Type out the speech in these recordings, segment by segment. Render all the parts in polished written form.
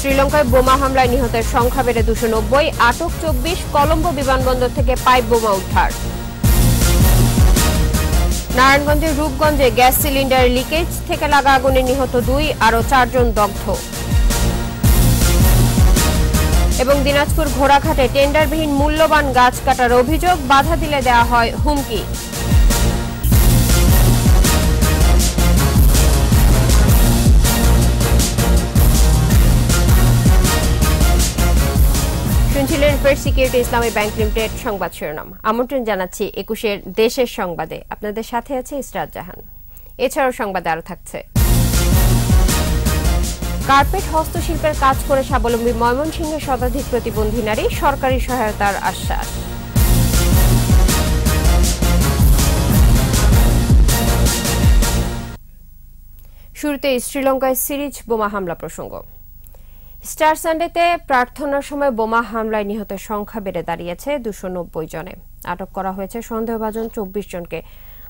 শ্রীলঙ্কায় বোমা হামলায় নিহতের সংখ্যা বেড়ে 290, আটক 24, কলম্বো বিমানবন্দর থেকে পাইপ বোমা উদ্ধার। নারায়ণগঞ্জের রূপগঞ্জে গ্যাস সিলিন্ডার লিকেজ থেকে লাগা আগুনে নিহত 2, আরও 4 জন দগ্ধ। এবং দিনাজপুর ঘোড়াঘাটে টেন্ডারবিহীন মূল্যবান গাছ কাটার অভিযোগ, বাধা দিলে দেওয়া হয় হুমকি। শুনছিলেন ফার্স্ট সিকিউরিটি ইসলামী ব্যাংক লিমিটেড সংবাদ শিরোনাম। আমন্ত্রণ জানাচ্ছি 21-এর দেশের সংবাদে। আপনাদের সাথে আছে ইসরাত জাহান। এছাড়াও সংবাদে আরো থাকছে, কার্পেট হস্তশিল্পের কাজ করে স্বাবলম্বী ময়মনসিংহের শতাধিক প্রতিবন্ধী নারী, সরকারি সহায়তার আশ্বাস। শুরুতে শ্রীলঙ্কায় সিরিজ বোমা হামলা প্রসঙ্গ। স্টার সানডেতে প্রার্থনার সময় বোমা হামলায় নিহতের সংখ্যা বেড়ে দাঁড়িয়েছে 290 জনে। আটক করা হয়েছে সন্দেহভাজন 24 জনকে।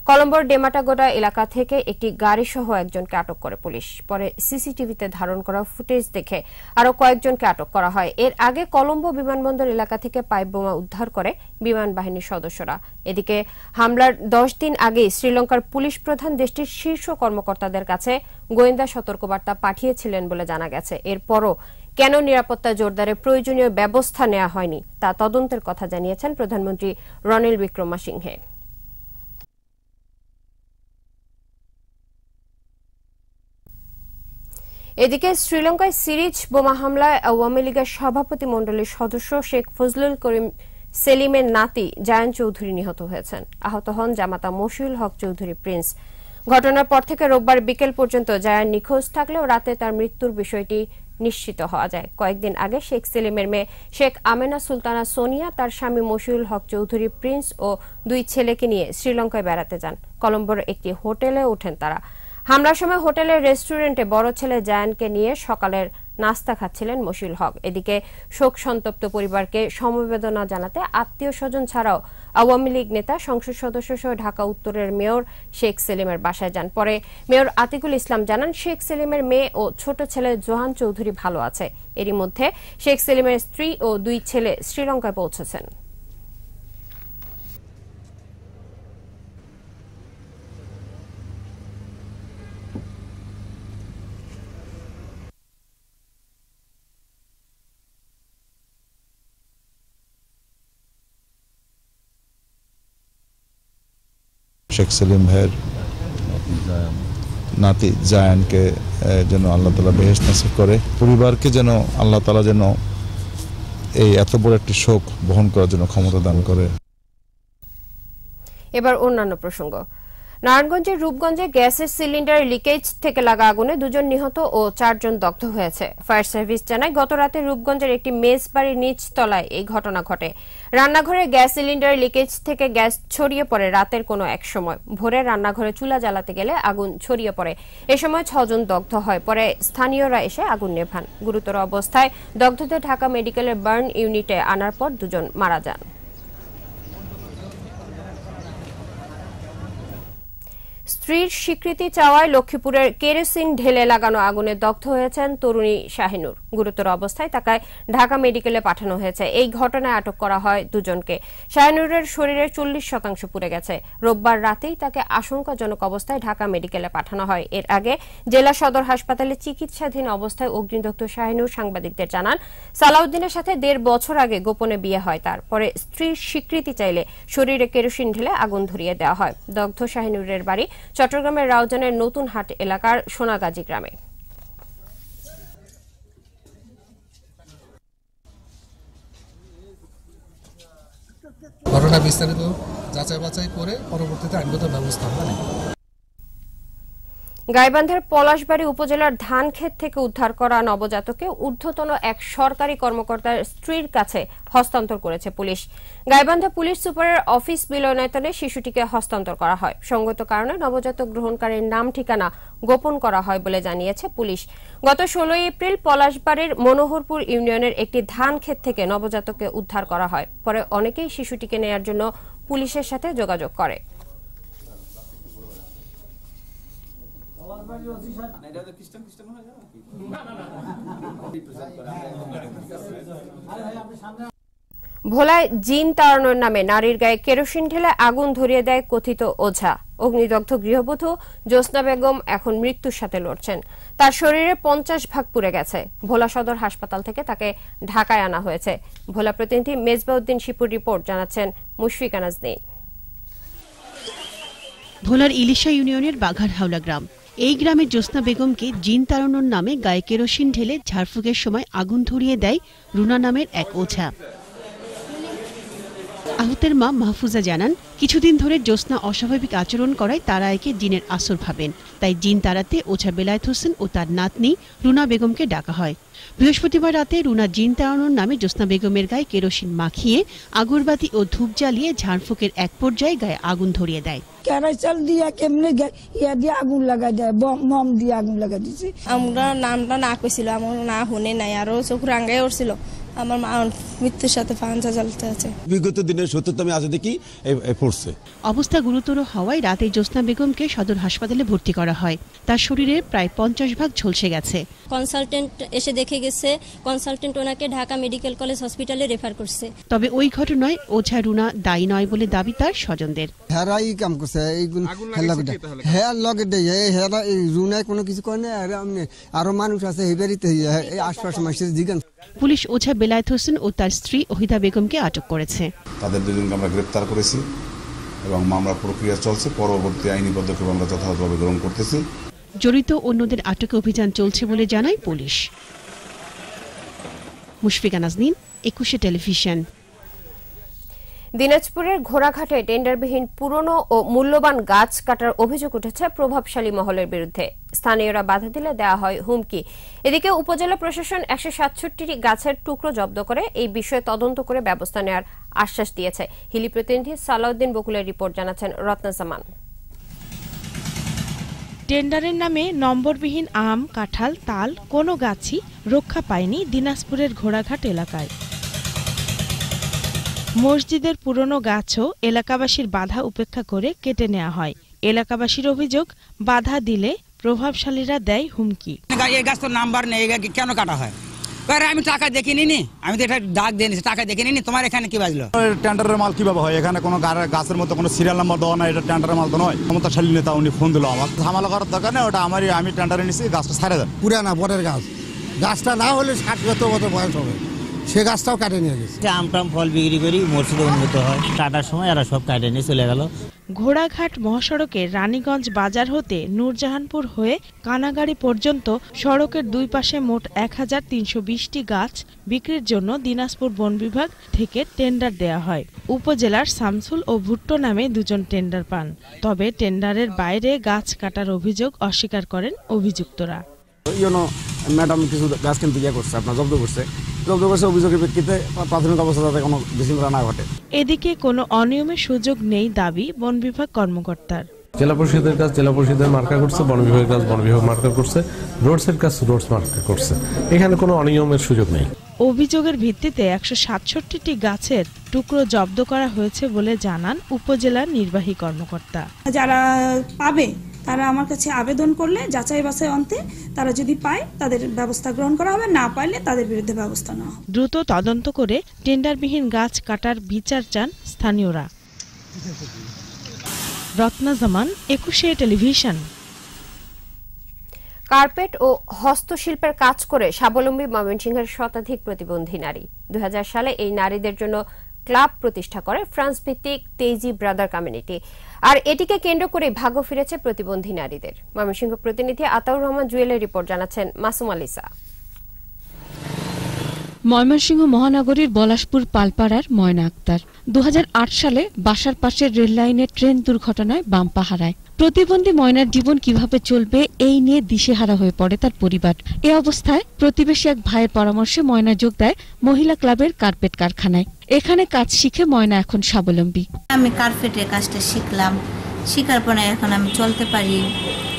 কলম্বোর ডেমাটাগোডা এলাকা থেকে একটি গাড়িসহ একজনকে আটক করে পুলিশ। পরে সিসিটিভিতে ধারণ করা ফুটেজ দেখে আরও কয়েকজনকে আটক করা হয়। এর আগে কলম্বো বিমানবন্দর এলাকা থেকে পাইপ বোমা উদ্ধার করে বিমান বাহিনীর সদস্যরা। এদিকে হামলার 10 দিন আগে শ্রীলঙ্কার পুলিশ প্রধান দেশটির শীর্ষ কর্মকর্তাদের কাছে গোয়েন্দা সতর্কবার্তা পাঠিয়েছিলেন বলে জানা গেছে। এরপরও কেন নিরাপত্তা জোরদারে প্রয়োজনীয় ব্যবস্থা নেওয়া হয়নি তা তদন্তের কথা জানিয়েছেন প্রধানমন্ত্রী রনিল বিক্রমসিংহে। এদিকে শ্রীলঙ্কায় সিরিজ বোমা হামলায় আওয়ামী লীগের সভাপতি মণ্ডলীর সদস্য শেখ ফজলুল করিম সেলিমের নাতি জায়ান চৌধুরী নিহত হয়েছেন। আহত হন জামাতা মশিউল হক চৌধুরী প্রিন্স। ঘটনার পর থেকে রোববার বিকেল পর্যন্ত জায়ান নিখোঁজ থাকলেও রাতে তার মৃত্যুর বিষয়টি নিশ্চিত হওয়া যায়। কয়েকদিন আগে শেখ সেলিমের মেয়ে শেখ আমেনা সুলতানা সোনিয়া তার স্বামী মশিউল হক চৌধুরী প্রিন্স ও 2 ছেলেকে নিয়ে শ্রীলঙ্কায় বেড়াতে যান। কলম্বোর একটি হোটেলে ওঠেন তারা। হামলার সময় হোটেলের রেস্টুরেন্টে বড় ছেলে জায়ানকে নিয়ে সকালের নাস্তা খাচ্ছিলেন মশিউল হক। এদিকে শোক সন্তপ্ত পরিবারকে সমবেদনা জানাতে আত্মীয় স্বজন ছাড়াও আওয়ামী লীগ নেতা, সংসদ সদস্য সহ ঢাকা উত্তরের মেয়র শেখ সেলিমের বাসায় যান। পরে মেয়র আতিকুল ইসলাম জানান, শেখ সেলিমের মেয়ে ও ছোট ছেলে জোহান চৌধুরী ভালো আছে। এরই মধ্যে শেখ সেলিমের স্ত্রী ও 2 ছেলে শ্রীলঙ্কায় পৌঁছেছেন। শেখ সেলিম ভাইয়ের নাতি জায়ানকে যেন আল্লাহ তাআলা বেহেশত নসিব করে, পরিবারকে যেন আল্লাহ তাআলা যেন এই এত বড় একটি শোক বহন করার জন্য ক্ষমতা দান করে। এবার অন্যান্য প্রসঙ্গ। নারায়ণগঞ্জের রূপগঞ্জে গ্যাসের সিলিন্ডার লিকেজ থেকে লাগা আগুনে 2 জন নিহত ও 4 জন দগ্ধ হয়েছে। ফায়ার সার্ভিস জানায়, গত রাতে রূপগঞ্জের একটি মেস বাড়ির নিচ তলায় এই ঘটনা ঘটে। রান্নাঘরে গ্যাস সিলিন্ডার লিকেজ থেকে গ্যাস ছড়িয়ে পড়ে রাতের কোনো এক সময়। ভোরে রান্নাঘরে চুলা জ্বালাতে গেলে আগুন ছড়িয়ে পড়ে। এ সময় 6 জন দগ্ধ হয়। পরে স্থানীয়রা এসে আগুন নেভান। গুরুতর অবস্থায় দগ্ধদের ঢাকা মেডিকেলের বার্ন ইউনিটে আনার পর 2 জন মারা যান। স্ত্রীর স্বীকৃতি চাওয়ায় লক্ষ্মীপুরের কেরোসিন ঢেলে লাগানো আগুনে দগ্ধ হয়েছেন তরুণী শাহিনুর। গুরুতর অবস্থায় তাকে ঢাকা মেডিকেলে পাঠানো হয়েছে। এই ঘটনায় আটক করা হয় 2 জনকে। শাহিনুরের শরীরের 40% পুড়ে গেছে। রোববার রাতেই তাকে আশঙ্কাজনক অবস্থায় ঢাকা মেডিকেলে পাঠানো হয়। এর আগে জেলা সদর হাসপাতালে চিকিৎসাধীন অবস্থায় অগ্নিদগ্ধ শাহিনুর সাংবাদিকদের জানান, সালাউদ্দিনের সাথে 1.5 বছর আগে গোপনে বিয়ে হয় তার। পরে স্ত্রীর স্বীকৃতি চাইলে শরীরে কেরোসিন ঢেলে আগুন ধরিয়ে দেওয়া হয়। দগ্ধ শাহিনুরের বাড়ি চট্টগ্রামের রাউজানের নতুন হাট এলাকার সোনাগাজী গ্রামে। ঘটনা বিস্তারিত যাচাই বাছাই করে পরবর্তীতে আইনগত ব্যবস্থা হবে। গাইবান্ধার পলাশবাড়ী উপজেলার ধানক্ষেত থেকে উদ্ধার করা নবজাতককে ঊর্ধ্বতন এক সরকারি কর্মকর্তার স্ত্রীর কাছে হস্তান্তর করেছে পুলিশ। গাইবান্ধা পুলিশ সুপারের অফিস মিলনায়তনে শিশুটিকে হস্তান্তর করা হয়। সঙ্গত কারণে নবজাতক গ্রহণকারীর নাম ঠিকানা গোপন করা হয় বলে জানিয়েছে পুলিশ। গত 16 এপ্রিল পলাশবাড়ীর মনোহরপুর ইউনিয়নের একটি ধানক্ষেত থেকে নবজাতককে উদ্ধার করা হয়। পরে অনেকেই শিশুটিকে নেয়ার জন্য পুলিশের সাথে যোগাযোগ করে। ভোলায় জিন তাড়ানোর নামে নারীর গায়ে কেরোসিন ঢেলে আগুন ধরিয়ে দেয় কথিত ওঝা। অগ্নিদগ্ধ গৃহবধূ জ্যোৎস্না বেগম এখন মৃত্যুর সাথে লড়ছেন। তার শরীরে 50 ভাগ পুড়ে গেছে। ভোলা সদর হাসপাতাল থেকে তাকে ঢাকায় আনা হয়েছে। ভোলা প্রতিনিধি মেজবাউদ্দিন শিপুর রিপোর্ট, জানাচ্ছেন মুশফিকা নাজনীন। ভোলার ইলিশা ইউনিয়নের বাঘারহাওলা গ্রাম। এই গ্রামে জ্যোৎস্না বেগমকে জিন তাড়ানোর নামে গায়ে কেরোসিন ঢেলে ঝাড়ফুঁকের সময় আগুন ধরিয়ে দেয় রুনা নামের এক ওঝা। আহতের মা মাহফুজা জানান, কিছুদিন ধরে জ্যোৎস্না অস্বাভাবিক আচরণ করায় তারা একে জিনের আসর ভাবেন। তাই জিন তাড়াতে ওঝা বেলায়েত হোসেন ও তার নাতনি রুনা বেগমকে ডাকা হয়। বৃহস্পতিবার রাতে রুনা জিন তাড়ানোর নামে জ্যোৎস্না বেগমের গায়ে কেরোসিন মাখিয়ে আগরবাতি ও ধূপ জ্বালিয়ে ঝাড়ফুঁকের এক পর্যায়ে গায়ে আগুন ধরিয়ে দেয়। কেরাইচাল দিয়ে কেমনে ইয়া দিয়ে আগুন লাগাই দেয়, মম দিয়ে আগুন লাগাই দিছে। আমরা নামটা না কইছিল, আমার না শুনে নাই, আরো চোখ রাঙ্গাই উঠছিল। আমার মা মৃত্যুর সাথে ফাঁসা চলতে আছে। বিগত দিনের সত্যতমে আজ দেখি পড়ছে। অবস্থা গুরুতর হওয়ায় রাতে জ্যোৎস্না বেগমকে সদর হাসপাতালে ভর্তি করা হয়। তার শরীরে প্রায় 50 ভাগ ঝলসে গেছে। কনসালটেন্ট এসে দেখে গেছে, কনসালটেন্ট ওনাকে ঢাকা মেডিকেল কলেজ হসপিটালে রেফার করছে। তবে ওই ঘটনায় ওঝা রুনা দায়ী নয় বলে দাবি তার স্বজনদের। হেরাই কাম করছে, হ্যাঁ লগে হেরা রুনায় কোনো কিছু করে না। আরো মানুষ আছে এই আশপাশে মানুষের জিজ্ঞাসা। পুলিশ ওঝা বেলায়েত হোসেন ও তার স্ত্রী ওহিদা বেগমকে আটক করেছে। তাদের দুজনকে আমরা গ্রেপ্তার করেছি এবং মামলা প্রক্রিয়া চলছে। পরবর্তী আইনি পদক্ষেপ আমরা যথাযথভাবে গ্রহণ করতেছি। জড়িত অন্যদের আটকে অভিযান চলছে বলে জানায় পুলিশ। মুশফিকা নাজনীন, 21 টেলিভিশন। দিনাজপুরের ঘোড়াঘাটে টেন্ডারবিহীন পুরনো ও মূল্যবান গাছ কাটার অভিযোগ উঠেছে প্রভাবশালী মহলের বিরুদ্ধে। স্থানীয়রা বাধা দিলে দেওয়া হয় হুমকি। এদিকে উপজেলা প্রশাসন 167টি গাছের টুকরো জব্দ করে এই বিষয়ে তদন্ত করে ব্যবস্থা নেওয়ার আশ্বাস দিয়েছে। হিলি প্রতিনিধি সালাউদ্দিন বকুলের রিপোর্ট, জানাচ্ছেন রত্না জামান। টেন্ডারের নামে নম্বরবিহীন আম, কাঁঠাল, তাল কোনো গাছই রক্ষা পায়নি দিনাজপুরের ঘোড়াঘাট এলাকায়। মসজিদের পুরনো গাছও এলাকাবাসীর বাধা উপেক্ষা করে কেটে নেওয়া হয়। এলাকাবাসীর অভিযোগ, বাধা দিলে প্রভাবশালীরা দেয় হুমকি। এই গাছ তো নাম্বার নেই, কেন কাটা হয়? আমি টাকা দেখিনি নি, আমি তো এটা ডাক দিয়ে নিছি, টাকা দেখিনি নি, তোমার এখানে কি বাজলো? টেন্ডারের মাল কিভাবে হয়? এখানে কোনো গাছের মতো কোনো সিরিয়াল নাম্বার দেওয়া নাই, এটা টেন্ডারের মাল তো নয়। ক্ষমতাশালী নেতা উনি ফোন দিল, আমার ঝামেলা করার দরকার নেই, ওটা আমি টেন্ডারে নিছি, গাছটা ছাড়ে দেন। পুরানা বটের গাছ, গাছটা না হলে 60 বছর বয়স হবে, সে গাছটাও কাটে নিয়ে গেছে। আমটাম ফল বিক্রি করি, মসজিদে উন্নত হয়, কাটার সময় এরা সব কাটে নিয়ে চলে গেল। ঘোড়াঘাট মহাসড়কের রানীগঞ্জ বাজার হতে নূরজাহানপুর হয়ে কানাগাড়ি পর্যন্ত সড়কের দুই পাশে মোট 1320টি গাছ বিক্রির জন্য দিনাজপুর বন বিভাগ থেকে টেন্ডার দেয়া হয়। উপজেলার শামসুল ও ভুট্টো নামে দুজন টেন্ডার পান। তবে টেন্ডারের বাইরে গাছ কাটার অভিযোগ অস্বীকার করেন অভিযুক্তরা। ম্যাডাম কিছু গাছ কিন্তু করছে, আপনার জব্দ করছে, অভিযোগের ভিত্তিতে প্রাথমিক অবস্থা যাতে কোনো বিশৃঙ্খলা না ঘটে। এদিকে কোনো অনিয়মের সুযোগ নেই দাবি বন বিভাগ কর্মকর্তার। জেলা পরিষদের কাজ জেলা পরিষদের মার্কা করছে, বন বিভাগের কাজ বন বিভাগ মার্কা করছে, রোডসের কাজ রোডস মার্কা করছে। এখানে কোনো অনিয়মের সুযোগ নেই। অভিযোগের ভিত্তিতে 167টি গাছের টুকরো জব্দ করা হয়েছে বলে জানান উপজেলার নির্বাহী কর্মকর্তা। যারা পাবে তারা আমার কাছে আবেদন করলে যাচাই বাছাই অন্তে তারা যদি পায় তাদের ব্যবস্থা গ্রহণ করা হবে, না পাইলে তাদের বিরুদ্ধে ব্যবস্থা নেওয়া হবে। দ্রুত তদন্ত করে টেন্ডারবিহীন গাছ কাটার বিচার চান স্থানীয়রা। রত্না জামান, 21 টেলিভিশন। কার্পেট ও হস্তশিল্পের কাজ করে স্বাবলম্বী ময়মনসিংহের শতাধিক প্রতিবন্ধী নারী। 2000 সালে এই নারীদের জন্য ক্লাব প্রতিষ্ঠা করে ফ্রান্স ভিত্তিক তেইজি ব্রাদার কমিউনিটি। আর এটিকে কেন্দ্র করে ভাগ্য ফিরেছে প্রতিবন্ধী নারীদের। ময়মনসিংহ প্রতিনিধি আতাউর রহমান জুয়েলের রিপোর্ট, জানাচ্ছেন মাসুম আলিসা। ময়মনসিংহ মহানগরীর বলাশপুর পালপাড়ার ময়না আক্তার 2008 সালে বাসার পাশের রেল লাইনে ট্রেন দুর্ঘটনায় বাম্পা হারায়। প্রতিবন্ধী ময়নার জীবন কিভাবে চলবে এই নিয়ে দিশেহারা হয়ে পড়ে তার পরিবার। এ অবস্থায় প্রতিবেশী এক ভাইয়ের পরামর্শে ময়না যোগ দেয় মহিলা ক্লাবের কার্পেট কারখানায়। এখানে কাজ শিখে ময়না এখন স্বাবলম্বী। আমি কার্পেটের কাজটা শিখলাম, শিখার পরে এখন আমি চলতে পারি,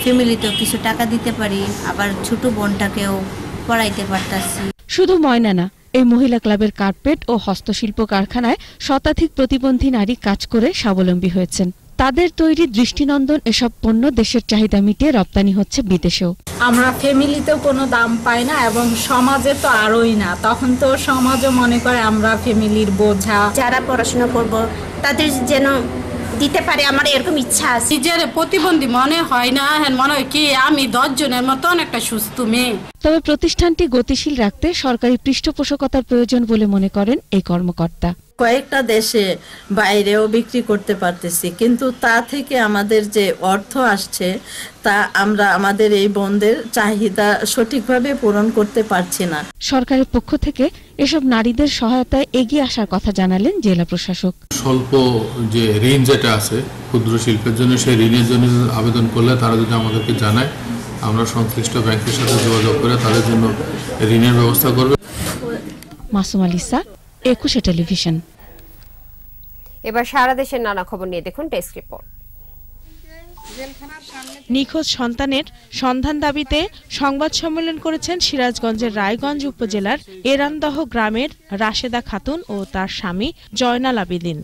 ফ্যামিলিতেও কিছু টাকা দিতে পারি, আবার ছোট বোনটাকেও পড়াইতে পারতাছি। শুধু ময়না না, এই মহিলা ক্লাবের কার্পেট ও হস্তশিল্প কারখানায় শতাধিক প্রতিবন্ধী নারী কাজ করে স্বাবলম্বী হয়েছেন। তাদের তৈরি দৃষ্টিনন্দন এসব পণ্য দেশের চাহিদা মিটিয়ে রপ্তানি হচ্ছে বিদেশেও। আমরা ফ্যামিলিতেও কোনো দাম পাই না এবং সমাজে তো আরোই না, তখন তো সমাজও মনে করে আমরা ফ্যামিলির বোঝা। যারা পড়াশোনা করব তাদের যেন দিতে পারে, আমার এরকম ইচ্ছা আছে। নিজের প্রতিবন্ধী মনে হয় না, মনে হয় কি আমি 10 জনের মতন একটা সুস্থ মেয়ে। তবে প্রতিষ্ঠানটি গতিশীল রাখতে সরকারি পৃষ্ঠপোষকতার প্রয়োজন বলে মনে করেন এই কর্মকর্তা। কয়েকটা দেশে বাইরেও বিক্রি করতে পারতেছি, কিন্তু তা থেকে আমাদের যে অর্থ আসছে তা আমরা আমাদের এই বোনদের চাহিদা সঠিকভাবে পূরণ করতে পারছি না। সরকারের পক্ষ থেকে এসব নারীদের সহায়তায় এগিয়ে আসার কথা জানালেন জেলা প্রশাসক। স্বল্প যে ঋণ যেটা আছে ক্ষুদ্র শিল্পের জন্য, সেই ঋণের জন্য আবেদন করলে তারা যদি আমাদেরকে জানায়, আমরা সংশ্লিষ্ট ব্যাংকের সাথে যোগাযোগ করে তাদের জন্য ঋণের ব্যবস্থা করব। মাসুম আলিসা, 21 টেলিভিশন। এবার সারা দেশের নানা খবর নিয়ে দেখুন ডেস্ক রিপোর্ট। নিখোঁজ সন্তানের সন্ধান দাবিতে সংবাদ সম্মেলন করেছেন সিরাজগঞ্জের রায়গঞ্জ উপজেলার এরানদহ গ্রামের রাশেদা খাতুন ও তার স্বামী জয়নাল আবেদিন।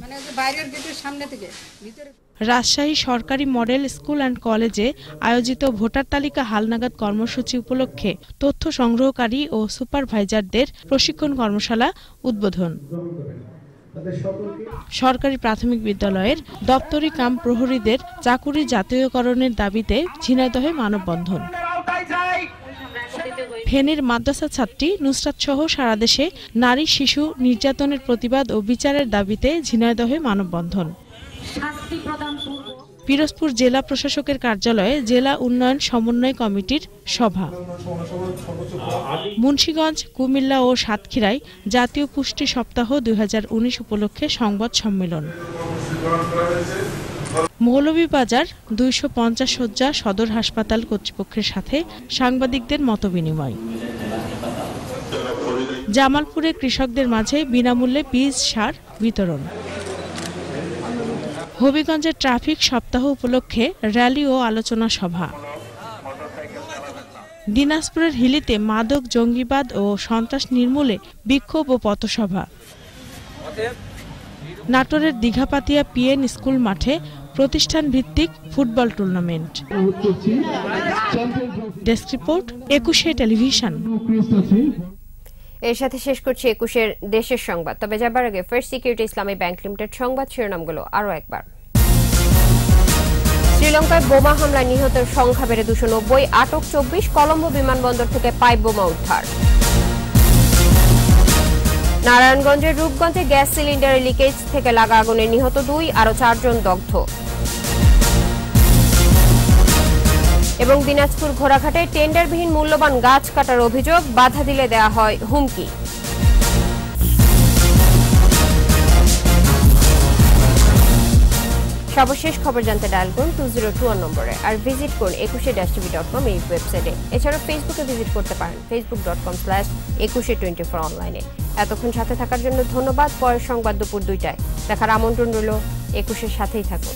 রাজশাহী সরকারি মডেল স্কুল অ্যান্ড কলেজে আয়োজিত ভোটার তালিকা হালনাগাদ কর্মসূচি উপলক্ষে তথ্য সংগ্রহকারী ও সুপারভাইজারদের প্রশিক্ষণ কর্মশালা উদ্বোধন। সরকারি প্রাথমিক বিদ্যালয়ের দপ্তরি কাম প্রহরীদের চাকুরি জাতীয়করণের দাবিতে ঝিনাইদহে মানববন্ধন। ফেনীর মাদ্রাসা ছাত্রী নুসরাত সহ সারা দেশে নারী শিশু নির্যাতনের প্রতিবাদ ও বিচারের দাবিতে ঝিনাইদহে মানববন্ধন। পিরোজপুর জেলা প্রশাসকের কার্যালয়ে জেলা উন্নয়ন সমন্বয় কমিটির সভা। মুন্সিগঞ্জ, কুমিল্লা ও সাতক্ষীরায় জাতীয় পুষ্টি সপ্তাহ 2019 উপলক্ষে সংবাদ সম্মেলন। মৌলভীবাজার 250 শয্যা সদর হাসপাতাল কর্তৃপক্ষের সাথে সাংবাদিকদের মতবিনিময়। জামালপুরে কৃষকদের মাঝে বিনামূল্যে বীজ সার বিতরণ। হবিগঞ্জের ট্রাফিক সপ্তাহ উপলক্ষে র্যালি ও আলোচনা সভা। দিনাজপুরের হিলিতে মাদক, জঙ্গিবাদ ও সন্ত্রাস নির্মূলে বিক্ষোভ ও পথসভা। নাটোরের দীঘাপাতিয়া পিএন স্কুল মাঠে প্রতিষ্ঠান ভিত্তিক football tournament. Desk report, 21 television. এর সাথে শেষ করছি 21 দেশের সংবাদ। তবে যাবার আগে ফার্স্ট সিকিউরিটি ইসলামী ব্যাংক লিমিটেড সংবাদ শিরোনামগুলো আরো একবার। শ্রীলঙ্কায় বোমা হামলায় নিহতের সংখ্যা বেড়ে 290, আটক 24, কলম্বো বিমানবন্দর থেকে পাইপ বোমা উদ্ধার। নারায়ণগঞ্জের রূপগঞ্জে গ্যাস সিলিন্ডারের লিকেজ থেকে লাগা আগুনে নিহত 2, আরো 4 জন দগ্ধ। এবং দিনাজপুর ঘোড়াঘাটে টেন্ডারবিহীন মূল্যবান গাছ কাটার অভিযোগ, বাধা দিলে দেয়া হয় হুমকি। সর্বশেষ খবর জানতে ডায়াল করুন 2021 নম্বরে আর ভিজিট করুন 21-tv.com এই ওয়েবসাইটে। এছাড়াও ফেসবুকে ভিজিট করতে পারেন facebook.com/2124 অনলাইনে। এতক্ষণ সাথে থাকার জন্য ধন্যবাদ। পরের সংবাদ দুপুর 2টায় দেখার আমন্ত্রণ রইল। 21-এর সাথেই থাকুন।